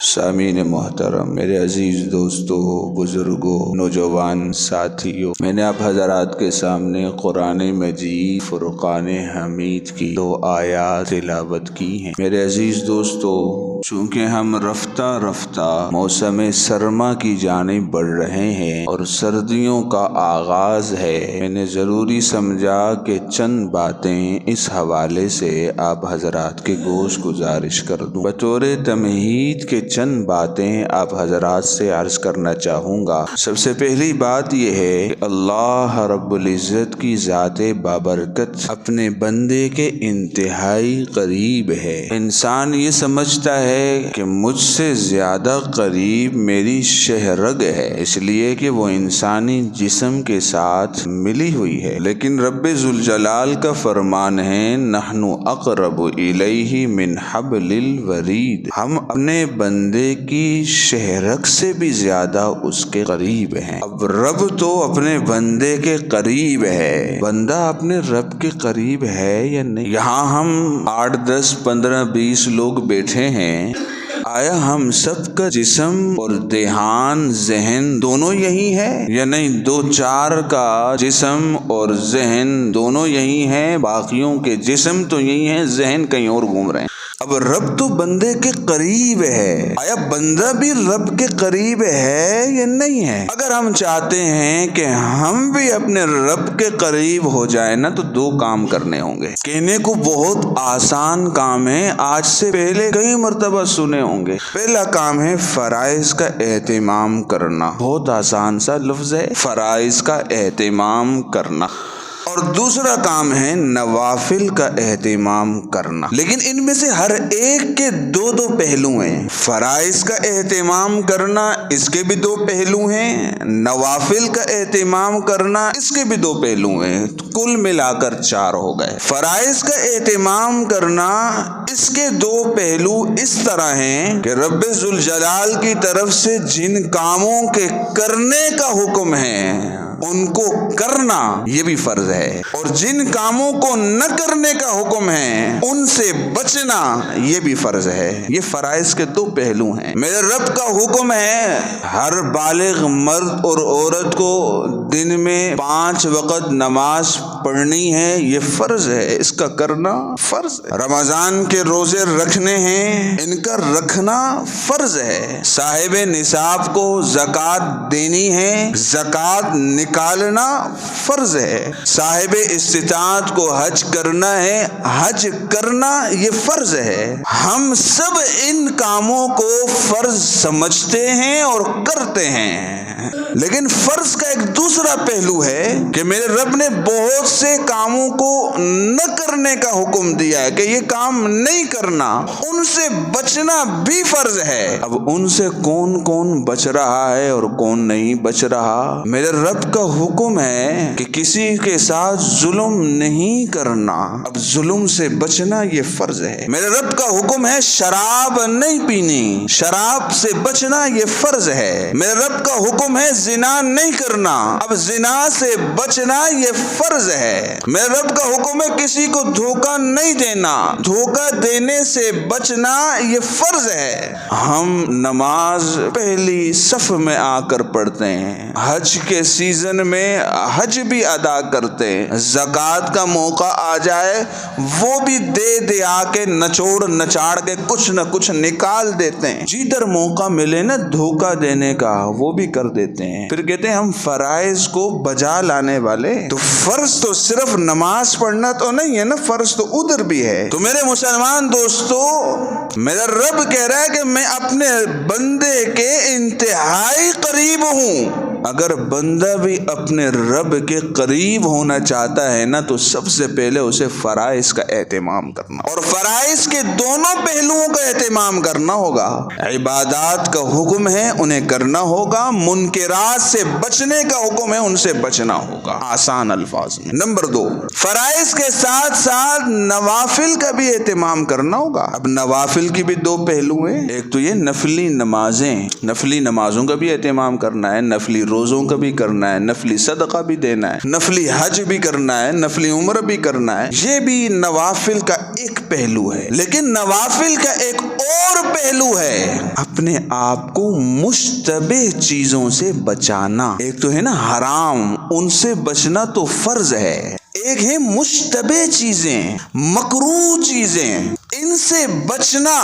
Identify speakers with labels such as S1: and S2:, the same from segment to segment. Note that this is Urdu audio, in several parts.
S1: سامعین محترم، میرے عزیز دوستوں، بزرگوں، نوجوان ساتھیوں، میں نے آپ حضرات کے سامنے قرآن مجید فرقان حمید کی 2 آیات تلاوت کی ہیں۔ میرے عزیز دوستوں، چونکہ ہم رفتہ رفتہ موسم سرما کی جانب بڑھ رہے ہیں اور سردیوں کا آغاز ہے، میں نے ضروری سمجھا کہ چند باتیں اس حوالے سے آپ حضرات کے گوش گزارش کر دوں۔ بطور تمہید کے چند باتیں آپ حضرات سے عرض کرنا چاہوں گا۔ سب سے پہلی بات یہ ہے کہ اللہ رب العزت کی ذات بابرکت اپنے بندے کے انتہائی قریب ہے۔ انسان یہ سمجھتا ہے کہ مجھ سے زیادہ قریب میری شہرگ ہے، اس لیے کہ وہ انسانی جسم کے ساتھ ملی ہوئی ہے، لیکن رب ذوالجلال کا فرمان ہے نحن اقرب الیہ من حبل الورید، ہم اپنے بندے کی شہرگ سے بھی زیادہ اس کے قریب ہیں۔ اب رب تو اپنے بندے کے قریب ہے، بندہ اپنے رب کے قریب ہے یا نہیں؟ یہاں ہم 8 10 15 20 لوگ بیٹھے ہیں، آیا ہم سب کا جسم اور دھیان ذہن دونوں یہی ہے یا نہیں؟ 2 4 کا جسم اور ذہن دونوں یہی ہیں، باقیوں کے جسم تو یہی ہیں، ذہن کہیں اور گھوم رہے ہیں۔ اب رب تو بندے کے قریب ہے، آیا بندہ بھی رب کے قریب ہے یا نہیں ہے؟ اگر ہم چاہتے ہیں کہ ہم بھی اپنے رب کے قریب ہو جائیں نا تو 2 کام کرنے ہوں گے۔ کہنے کو بہت آسان کام ہے، آج سے پہلے کئی مرتبہ سنے ہوں گے۔ پہلا کام ہے فرائض کا اہتمام کرنا، بہت آسان سا لفظ ہے، فرائض کا اہتمام کرنا، اور دوسرا کام ہے نوافل کا اہتمام کرنا۔ لیکن ان میں سے ہر ایک کے 2 پہلو ہیں۔ فرائض کا اہتمام کرنا، اس کے بھی 2 پہلو ہیں، نوافل کا اہتمام کرنا، اس کے بھی 2 پہلو ہیں، کل ملا کر 4 ہو گئے۔ فرائض کا اہتمام کرنا، اس کے 2 پہلو اس طرح ہیں کہ رب ذوالجلال کی طرف سے جن کاموں کے کرنے کا حکم ہے ان کو کرنا یہ بھی فرض ہے، اور جن کاموں کو نہ کرنے کا حکم ہے ان سے بچنا یہ بھی فرض ہے۔ یہ فرائض کے 2 پہلو ہیں۔ میرے رب کا حکم ہے ہر بالغ مرد اور عورت کو دن میں 5 وقت نماز پڑھنی ہے، یہ فرض ہے، اس کا کرنا فرض ہے۔ رمضان کے روزے رکھنے ہیں، ان کا رکھنا فرض ہے۔ صاحب نصاب کو زکوٰۃ دینی ہے، زکوٰۃ نکالنا فرض ہے۔ صاحب استطاعت کو حج کرنا ہے، حج کرنا یہ فرض ہے۔ ہم سب ان کاموں کو فرض سمجھتے ہیں اور کرتے ہیں، لیکن فرض کا ایک دوسرا پہلو ہے کہ میرے رب نے بہت سے کاموں کو نہ کرنے کا حکم دیا ہے کہ یہ کام نہیں کرنا، ان سے بچنا بھی فرض ہے۔ اب ان سے کون کون بچ رہا ہے اور کون نہیں بچ رہا؟ میرے رب کا حکم ہے کہ کسی کے ساتھ ظلم نہیں کرنا، اب ظلم سے بچنا یہ فرض ہے۔ میرے رب کا حکم ہے شراب نہیں پینی، شراب سے بچنا یہ فرض ہے۔ میرے رب کا حکم ہے زنا نہیں کرنا، اب زنا سے بچنا یہ فرض ہے۔ میرے رب کا حکم ہے کسی کو دھوکہ نہیں دینا، دھوکہ دینے سے بچنا یہ فرض ہے۔ ہم نماز پہلی صف میں آ کر پڑھتے ہیں، حج کے سیزن میں حج بھی ادا کرتے ہیں، زکوٰۃ کا موقع آ جائے وہ بھی دے آ کے نچوڑ نچاڑ کے کچھ نہ کچھ نکال دیتے ہیں۔ جدھر موقع ملے نا دھوکہ دینے کا وہ بھی کر دیتے ہیں، پھر کہتے ہیں ہم فرائض کو بجا لانے والے۔ تو فرض تو صرف نماز پڑھنا تو نہیں ہے نا، فرض تو ادھر بھی ہے۔ تو میرے مسلمان دوستو، میرا رب کہہ رہا ہے کہ میں اپنے بندے کے انتہائی قریب ہوں۔ اگر بندہ بھی اپنے رب کے قریب ہونا چاہتا ہے نا تو سب سے پہلے اسے فرائض کا اہتمام کرنا، اور فرائض کے دونوں پہلوؤں کا اہتمام کرنا ہوگا۔ عبادات کا حکم ہے انہیں کرنا ہوگا، منکرات سے بچنے کا حکم ہے ان سے بچنا ہوگا، آسان الفاظ میں۔ نمبر 2، فرائض کے ساتھ ساتھ نوافل کا بھی اہتمام کرنا ہوگا۔ اب نوافل کی بھی 2 پہلو ہیں، ایک تو یہ نفلی نمازیں، نفلی نمازوں کا بھی اہتمام کرنا ہے، نفلی روزوں کا بھی کرنا ہے، نفلی صدقہ بھی دینا ہے، نفلی حج بھی کرنا ہے، نفلی عمرہ بھی کرنا ہے. یہ بھی نوافل کا ایک پہلو ہے. لیکن نوافل کا ایک اور پہلو ہے اپنے آپ کو مشتبہ چیزوں سے بچانا. ایک تو ہے نا حرام، ان سے بچنا تو فرض ہے. ایک ہے مشتبہ چیزیں، مکروہ چیزیں، ان سے بچنا،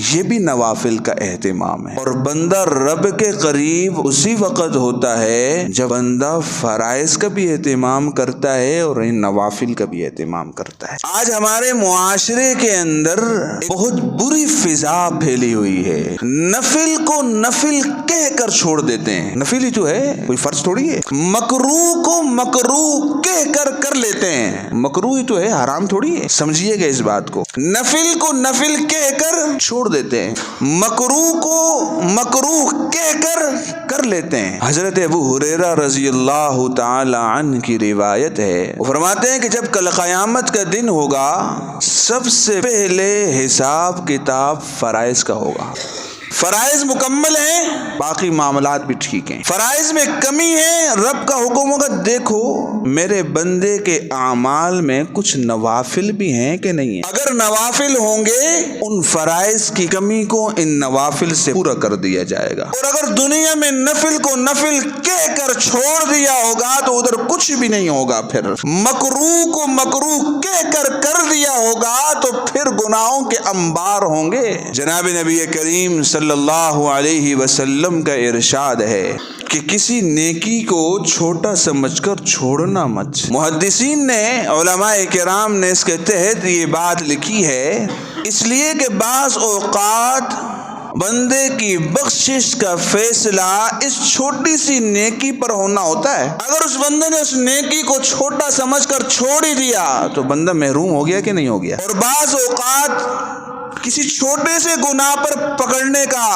S1: یہ بھی نوافل کا اہتمام ہے. اور بندہ رب کے قریب اسی وقت ہوتا ہے جب بندہ فرائض کا بھی اہتمام کرتا ہے اور ان نوافل کا بھی اہتمام کرتا ہے. آج ہمارے معاشرے کے اندر بہت بری فضا پھیلی ہوئی ہے. نفل کو نفل کہہ کر چھوڑ دیتے ہیں. نفل ہی تو ہے، کوئی فرض تھوڑی ہے. مکروہ کو مکروہ کہہ کر لیتے ہیں. مکروہ ہی تو ہے، حرام تھوڑی ہے. سمجھیے گا اس بات کو. نفل کو نفل کہہ کر چھوڑ دیتے ہیں، مکروہ کو مکروہ کہہ کر لیتے ہیں. حضرت ابو ہریرہ رضی اللہ تعالی عنہ کی روایت ہے، وہ فرماتے ہیں کہ جب کل قیامت کا دن ہوگا سب سے پہلے حساب کتاب فرائض کا ہوگا. فرائض مکمل ہیں، باقی معاملات بھی ٹھیک ہیں. فرائض میں کمی ہے، رب کا حکم ہوگا دیکھو میرے بندے کے اعمال میں کچھ نوافل بھی ہیں کہ نہیں ہیں. اگر نوافل ہوں گے ان فرائض کی کمی کو ان نوافل سے پورا کر دیا جائے گا. اور اگر دنیا میں نفل کو نفل کہہ کر چھوڑ دیا ہوگا تو ادھر کچھ بھی نہیں ہوگا. پھر مکروہ کو مکروہ کہہ کر دیا ہوگا تو پھر گناہوں کے انبار ہوں گے. جناب نبی کریم صلی اللہ علیہ وسلم کا ارشاد ہے کہ کسی نیکی کو چھوٹا سمجھ کر چھوڑنا مت. محدثین نے، علماء کرام نے اس کے تحت یہ بات لکھی ہے اس لیے کہ بعض اوقات بندے کی بخشش کا فیصلہ اس چھوٹی سی نیکی پر ہونا ہوتا ہے. اگر اس بندے نے اس نیکی کو چھوٹا سمجھ کر چھوڑ ہی دیا تو بندہ محروم ہو گیا کہ نہیں ہو گیا. اور بعض اوقات کسی چھوٹے سے گناہ پر پکڑنے کا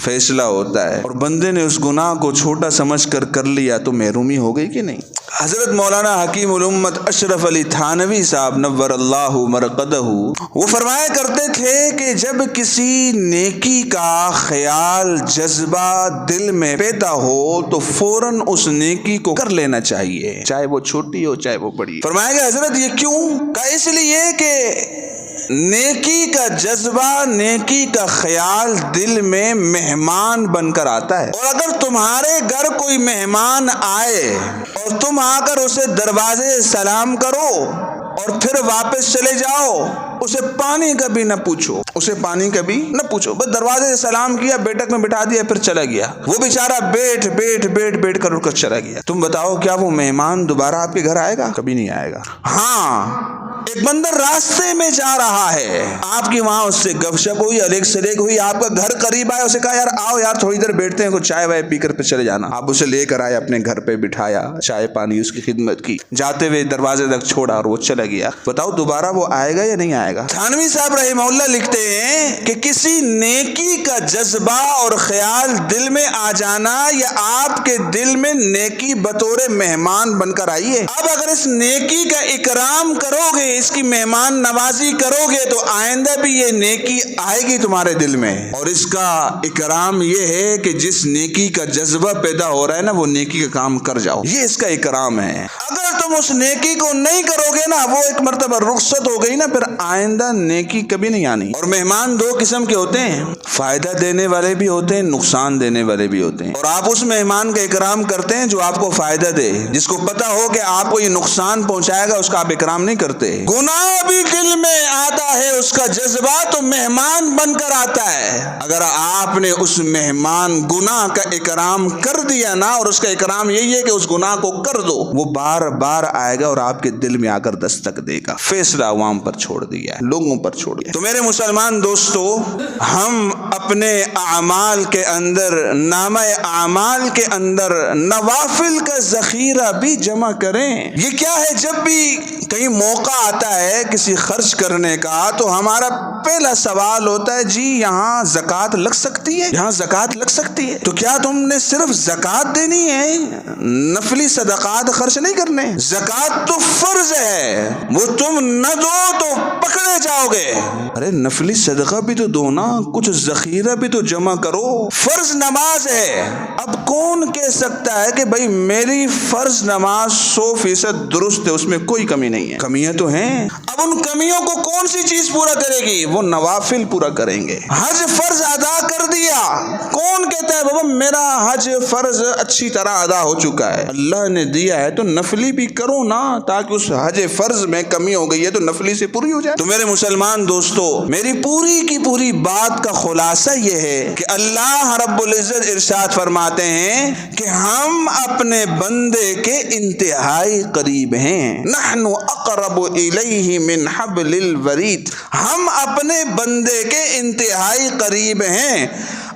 S1: فیصلہ ہوتا ہے اور بندے نے اس گناہ کو چھوٹا سمجھ کر لیا تو محرومی ہو گئی کہ نہیں. حضرت مولانا حکیم الامت اشرف علی تھانوی صاحب نور اللہ مرقدہ وہ فرمایا کرتے تھے کہ جب کسی نیکی کا خیال جذبہ دل میں پیدا ہو تو فوراً اس نیکی کو کر لینا چاہیے، چاہے وہ چھوٹی ہو چاہے وہ بڑی. فرمایا کہ حضرت یہ کیوں؟ کہ اس لیے کہ نیکی کا جذبہ، نیکی کا خیال دل میں مہمان بن کر آتا ہے. اور اگر تمہارے گھر کوئی مہمان آئے اور تم آ کر اسے دروازے سلام کرو اور پھر واپس چلے جاؤ، اسے پانی کا بھی نہ پوچھو، بس دروازے سے سلام کیا، بیٹھک میں بٹھا دیا، پھر چلا گیا. وہ بیچارہ بیٹھ کر اٹھ کر چلا گیا. تم بتاؤ کیا وہ مہمان دوبارہ آپ کے گھر آئے گا؟ کبھی نہیں آئے گا. ہاں، ایک بندہ راستے میں جا رہا ہے، آپ کی وہاں اس سے گپ شپ ہوئی، الیک سلیک ہوئی، آپ کا گھر قریب آیا، اسے کہا یار آؤ یار تھوڑی دیر بیٹھتے ہیں، کچھ چائے وائے پی کر پھر چلے جانا. آپ اسے لے کر آئے، اپنے گھر پہ بٹھایا، چائے پانی اس کی خدمت کی، جاتے ہوئے دروازے تک چھوڑا اور وہ چلا گیا. بتاؤ دوبارہ وہ آئے گا یا نہیں آئے گا؟ تھانوی صاحب رحمہ اللہ لکھتے ہیں کہ کسی نیکی کا جذبہ اور خیال دل میں آ جانا یا آپ کے دل میں نیکی بطور مہمان بن کر آئی ہے. اب اگر اس نیکی کا اکرام کرو گے، اس کی مہمان نوازی کرو گے تو آئندہ بھی یہ نیکی آئے گی تمہارے دل میں. اور اس کا اکرام یہ ہے کہ جس نیکی کا جذبہ پیدا ہو رہا ہے نا وہ نیکی کا کام کر جاؤ، یہ اس کا اکرام ہے. اگر تم اس نیکی کو نہیں کرو گے نا، وہ ایک مرتبہ رخصت ہو گئی نا، پھر آئندہ نیکی کبھی نہیں آنی. اور مہمان دو قسم کے ہوتے ہیں، فائدہ دینے والے بھی ہوتے ہیں، نقصان دینے والے بھی ہوتے ہیں. اور آپ اس مہمان کا اکرام کرتے ہیں جو آپ کو فائدہ دے، جس کو پتا ہو کہ آپ کو یہ نقصان پہنچائے گا اس کا آپ اکرام نہیں کرتے. گناہ بھی دل میں آتا ہے، اس کا جذبہ تو مہمان بن کر آتا ہے. اگر آپ نے اس مہمان گناہ کا اکرام کر دیا نا، اور اس کا اکرام یہی ہے کہ اس گناہ کو کر دو، وہ بار بار آئے گا اور آپ کے دل میں آ کر دستک دے گا. فیصلہ عوام پر چھوڑ دیا ہے، لوگوں پر چھوڑ دیا. تو میرے مسلمان دوستو، ہم اپنے اعمال کے اندر، نامہ اعمال کے اندر نوافل کا ذخیرہ بھی جمع کریں. یہ کیا ہے؟ جب بھی کہیں موقع آتا ہے کسی خرچ کرنے کا تو ہمارا پہلا سوال ہوتا ہے جی یہاں زکوٰۃ لگ سکتی ہے، یہاں زکوٰۃ لگ سکتی ہے؟ تو کیا تم نے صرف زکوٰۃ دینی ہے، نفلی صدقات خرچ نہیں کرنے؟ زکوٰۃ تو فرض ہے، وہ تم نہ دو تو پکڑے جاؤ گے۔ ارے نفلی صدقہ بھی تو دو نا، کچھ ذخیرہ بھی تو جمع کرو۔ فرض نماز ہے، اب کون کہہ سکتا ہے کہ بھائی میری فرض نماز 100% درست ہے، اس میں کوئی کمی نہیں ہے؟ کمیاں تو ہیں۔ اب ان کمیوں کو کون سی چیز پورا کرے گی؟ وہ نوافل پورا کریں گے۔ حج فرض ادا کر دیا، کون کہتا ہے بابا میرا حج فرض اچھی طرح ادا ہو چکا ہے؟ اللہ نے دیا ہے تو نفلی بھی کرو نا، تاکہ اس حج فرض میں کمی ہو گئی ہے تو نفلی سے پوری ہو جائے۔ تو میرے مسلمان دوستو، میری پوری کی پوری بات کا خلاصہ یہ ہے کہ اللہ رب العزت ارشاد فرماتے ہیں کہ ہم اپنے بندے کے انتہائی قریب ہیں۔ نحن اقرب الیہ من حبل الورید، ہم اپنے بندے کے انتہائی قریب ہیں۔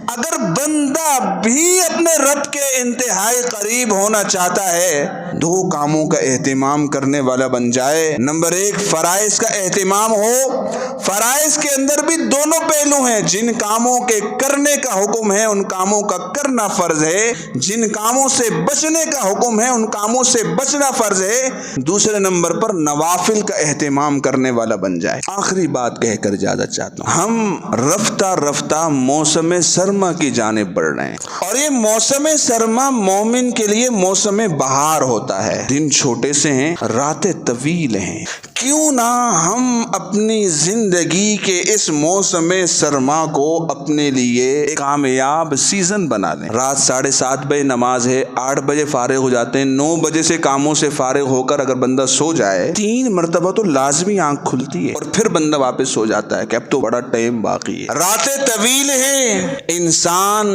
S1: اگر بندہ بھی اپنے رب کے انتہائی قریب ہونا چاہتا ہے، دو کاموں کا اہتمام کرنے والا بن جائے۔ نمبر 1، فرائض کا اہتمام ہو۔ فرائض کے اندر بھی دونوں پہلو ہیں، جن کاموں کے کرنے کا حکم ہے ان کاموں کا کرنا فرض ہے، جن کاموں سے بچنے کا حکم ہے ان کاموں سے بچنا فرض ہے۔ دوسرے نمبر پر نوافل کا اہتمام کرنے والا بن جائے۔ آخری بات کہہ کر اجازت چاہتا ہوں، ہم رفتہ رفتہ موسم سرما کی جانب بڑھ رہے ہیں، اور یہ موسم سرما مومن کے لیے موسم بہار ہوتا ہے۔ دن چھوٹے سے ہیں، راتیں طویل ہیں، کیوں نہ ہم اپنی زندگی کے اس موسم سرما کو اپنے لیے ایک کامیاب سیزن بنا لیں۔ رات 7:30 بجے نماز ہے، 8 بجے فارغ ہو جاتے ہیں، 9 بجے سے کاموں سے فارغ ہو کر اگر بندہ سو جائے 3 مرتبہ تو لازمی آنکھ کھلتی ہے، اور پھر بندہ واپس سو جاتا ہے کہ اب تو بڑا ٹائم باقی ہے۔ راتیں طویل ہیں، انسان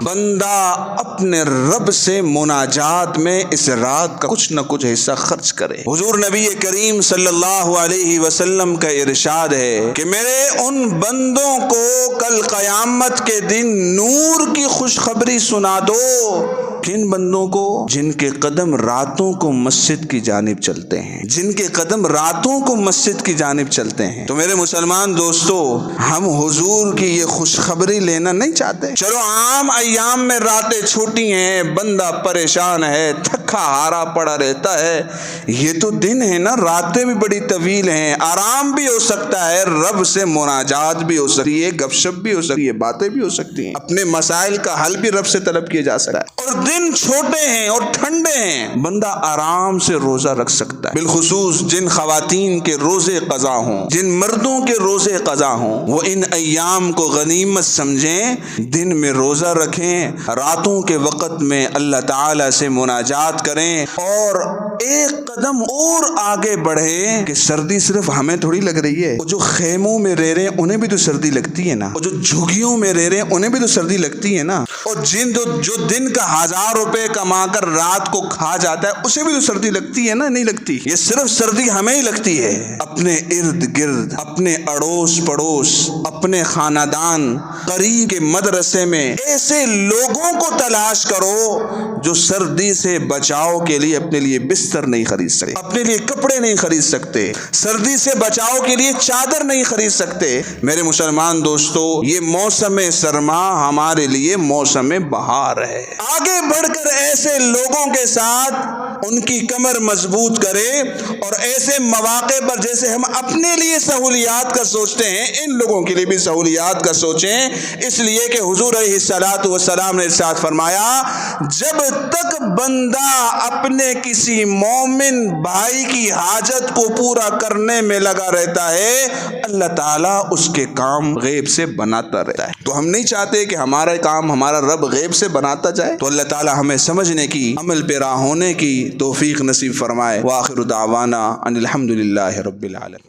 S1: بندہ اپنے رب سے مناجات میں اس رات کا کچھ نہ کچھ حصہ خرچ کرے۔ حضور نبی کریم صلی اللہ علیہ وسلم کا ارشاد ہے کہ میرے ان بندوں کو کل قیامت کے دن نور کی خوشخبری سنا دو۔ کن بندوں کو؟ جن کے قدم راتوں کو مسجد کی جانب چلتے ہیں، جن کے قدم راتوں کو مسجد کی جانب چلتے ہیں۔ تو میرے مسلمان دوستو، ہم حضور کی یہ خوشخبری لینا نہیں چاہتے؟ چلو عام ایام میں راتیں چھوٹی ہیں، بندہ پریشان ہے، تھکا ہارا پڑا رہتا ہے، یہ تو دن ہے نا، راتیں بھی بڑی طویل ہیں، آرام بھی ہو سکتا ہے، رب سے مناجات بھی ہو سکتی ہے، گپ شپ بھی ہو سکتی ہے، باتیں بھی ہو سکتی ہیں، اپنے مسائل کا حل بھی رب سے طلب کیا جا سکتا ہے۔ اور دن چھوٹے ہیں اور ٹھنڈے ہیں، بندہ آرام سے روزہ رکھ سکتا ہے۔ بالخصوص جن خواتین کے روزے قضا ہوں، جن مردوں کے روزے قضا ہوں، وہ ان ایام کو غنیمت سمجھیں، دن میں روزہ رکھیں، راتوں کے وقت میں اللہ تعالی سے مناجات کریں، اور ایک قدم اور آگے بڑھیں کہ سردی صرف ہمیں تھوڑی لگ رہی ہے، وہ جو خیموں میں رہ رہے ہیں انہیں بھی تو سردی لگتی ہے نا، اور جو جھگیوں میں رہ رہے ہیں انہیں بھی تو سردی لگتی ہے نا، اور جو دن کا 1000 روپے کما کر رات کو کھا جاتا ہے اسے بھی تو سردی لگتی ہے نا، نہیں لگتی؟ یہ صرف سردی ہمیں ہی لگتی ہے۔ اپنے ارد گرد، اپنے اڑوس پڑوس، اپنے خاندان قریب کے مدرسے میں ایسے لوگوں کو تلاش کرو جو سردی سے بچاؤ کے لیے اپنے لیے بستر نہیں خرید سکتے، اپنے لیے کپڑے نہیں خرید سکتے، سردی سے بچاؤ کے لیے چادر نہیں خرید سکتے۔ میرے مسلمان دوستو، یہ موسم سرما ہمارے لیے موسم بہار ہے۔ آگے بڑھ کر ایسے لوگوں کے ساتھ ان کی کمر مضبوط کرے، اور ایسے مواقع پر جیسے ہم اپنے لیے سہولیات کا سوچتے ہیں، ان لوگوں کے لیے بھی سہولیات کا سوچیں، اس لیے کہ حضور علیہ الصلوۃ والسلام نے ارشاد فرمایا، جب تک بندہ اپنے کسی مومن بھائی کی حاجت کو پورا کرنے میں لگا رہتا ہے، اللہ تعالیٰ اس کے کام غیب سے بناتا رہتا ہے۔ تو ہم نہیں چاہتے کہ ہمارا کام ہمارا رب غیب سے بناتا جائے، تو اللہ تعالیٰ ہمیں سمجھنے کی، عمل پیرا ہونے کی توفیق نصیب فرمائے۔ وآخر دعوانا ان الحمد للہ رب العالمین۔